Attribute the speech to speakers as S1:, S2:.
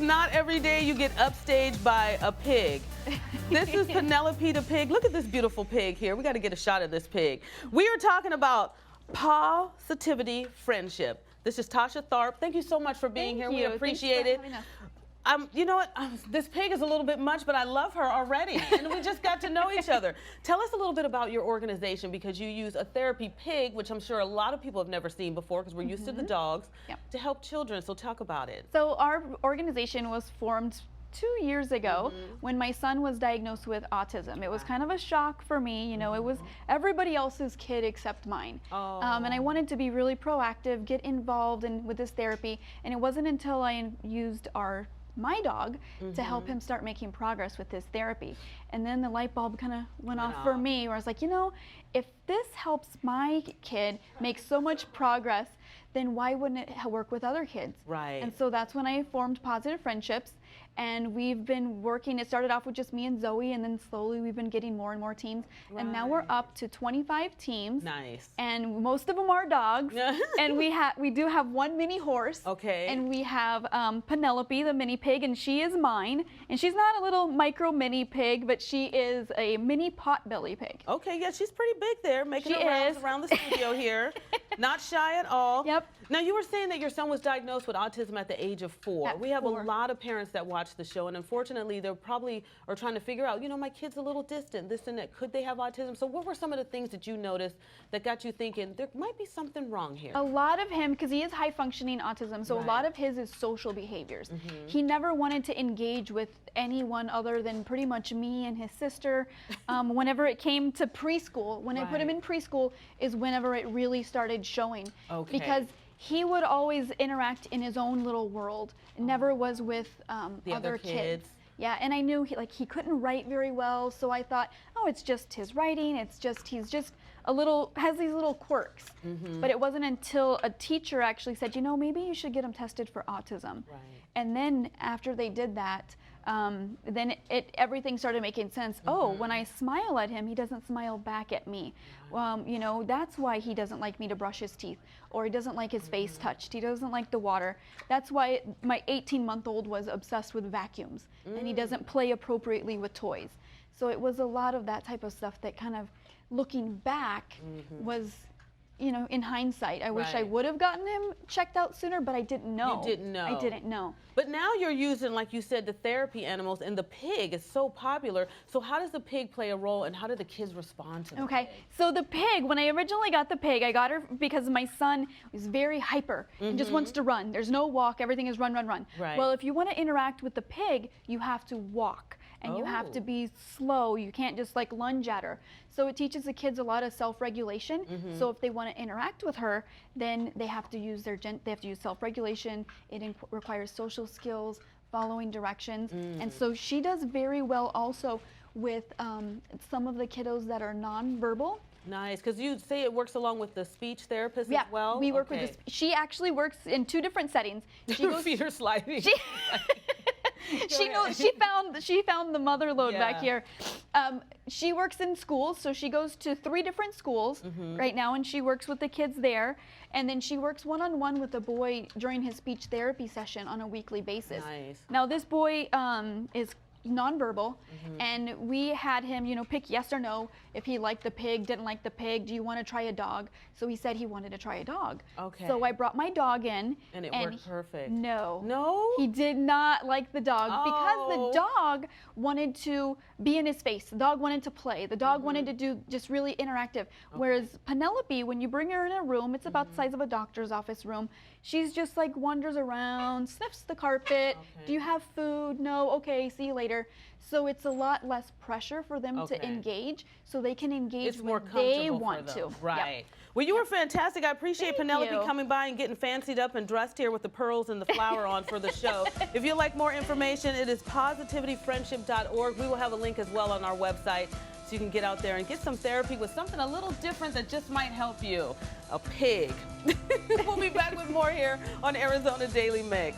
S1: not every day you get upstaged by a pig. This is Penelope the pig. Look at this beautiful pig here. We got to get a shot of this pig. We are talking about Pawsitive friendship. This is Tosha Tharp. Thank you so much for being here. We appreciate it. You know what? This pig is a little bit much, but I love her already, and we just got to know each other. Tell us a little bit about your organization, because you use a therapy pig, which I'm sure a lot of people have never seen before, because we're used to the dogs, to help children. So talk about it.
S2: So our organization was formed 2 years ago when my son was diagnosed with autism. It was kind of a shock for me. You know, it was everybody else's kid except mine. And I wanted to be really proactive, get involved with this therapy. And it wasn't until I used my dog to help him start making progress with this therapy. And then the light bulb kind of went off for me, where I was like, you know, if this helps my kid make so much progress, then why wouldn't it work with other kids?
S1: Right.
S2: And so that's when I formed PawsitiveFriendships, and we've been working. It started off with just me and Zoe, and then slowly we've been getting more and more teams. And now we're up to 25 teams.
S1: Nice.
S2: And most of them are dogs. And we do have one mini horse.
S1: Okay.
S2: And we have Penelope, the mini pig, and she is mine. And she's not a little micro mini pig, but she is a mini potbelly pig.
S1: Okay, yeah, she's pretty big there, making her rounds around the studio here. Not shy at all.
S2: Yep.
S1: Now, you were saying that your son was diagnosed with autism at the age of 4. We have a lot of parents that watch the show, and unfortunately, they probably are trying to figure out, you know, my kid's a little distant, this and that. Could they have autism? So what were some of the things that you noticed that got you thinking there might be something wrong here?
S2: A lot of him, because he is high-functioning autism, so a lot of his is social behaviors. He never wanted to engage with anyone other than pretty much me and his sister. Whenever it came to preschool, when I put him in preschool is whenever it really started showing. Because he would always interact in his own little world, never was with
S1: the other kids.
S2: Yeah, and I knew he couldn't write very well, so I thought, oh, it's just his writing, he's just has these little quirks. But it wasn't until a teacher actually said, you know, maybe you should get him tested for autism. And then after they did that, then everything started making sense. Oh, when I smile at him, he doesn't smile back at me. You know, that's why he doesn't like me to brush his teeth, or he doesn't like his face touched. He doesn't like the water. That's why my 18-month-old was obsessed with vacuums, and he doesn't play appropriately with toys. So it was a lot of that type of stuff that kind of, looking back, was, you know, in hindsight, I wish I would have gotten him checked out sooner, but I didn't know.
S1: You didn't know.
S2: I didn't know.
S1: But now you're using, like you said, the therapy animals, and the pig is so popular. So how does the pig play a role, and how do the kids respond to the pig?
S2: So the pig, when I originally got the pig, I got her because my son was very hyper and just wants to run. There's no walk, everything is run, run, run. Well, if you want to interact with the pig, you have to walk. And you have to be slow. You can't just like lunge at her. So it teaches the kids a lot of self-regulation. So if they want to interact with her, then they have to use self-regulation. It requires social skills, following directions. And so she does very well also with some of the kiddos that are nonverbal.
S1: Nice, because you say it works along with the speech therapist as well?
S2: We work with she actually works in 2 different settings.
S1: Her feet are sliding.
S2: She found the mother load back here. She works in schools, so she goes to 3 different schools right now, and she works with the kids there. And then she works one-on-one with a boy during his speech therapy session on a weekly basis. Now this boy is nonverbal, and we had him, you know, pick yes or no if he liked the pig, didn't like the pig. Do you want to try a dog? So he said he wanted to try a dog. So I brought my dog in,
S1: and it worked perfect.
S2: No, he did not like the dog because the dog wanted to be in his face. The dog wanted to play. The dog wanted to do just really interactive. Whereas Penelope, when you bring her in a room, it's about the size of a doctor's office room. She's just like wanders around, sniffs the carpet. Do you have food? No. Okay, see you later. So it's a lot less pressure for them to engage, so they can engage when they want to.
S1: Well, you were fantastic. I appreciate Penelope coming by and getting fancied up and dressed here with the pearls and the flower on for the show. If you'd like more information, it is PawsitiveFriendships.org. We will have a link as well on our website, so you can get out there and get some therapy with something a little different that just might help you. A pig. We'll be back with more here on Arizona Daily Mix.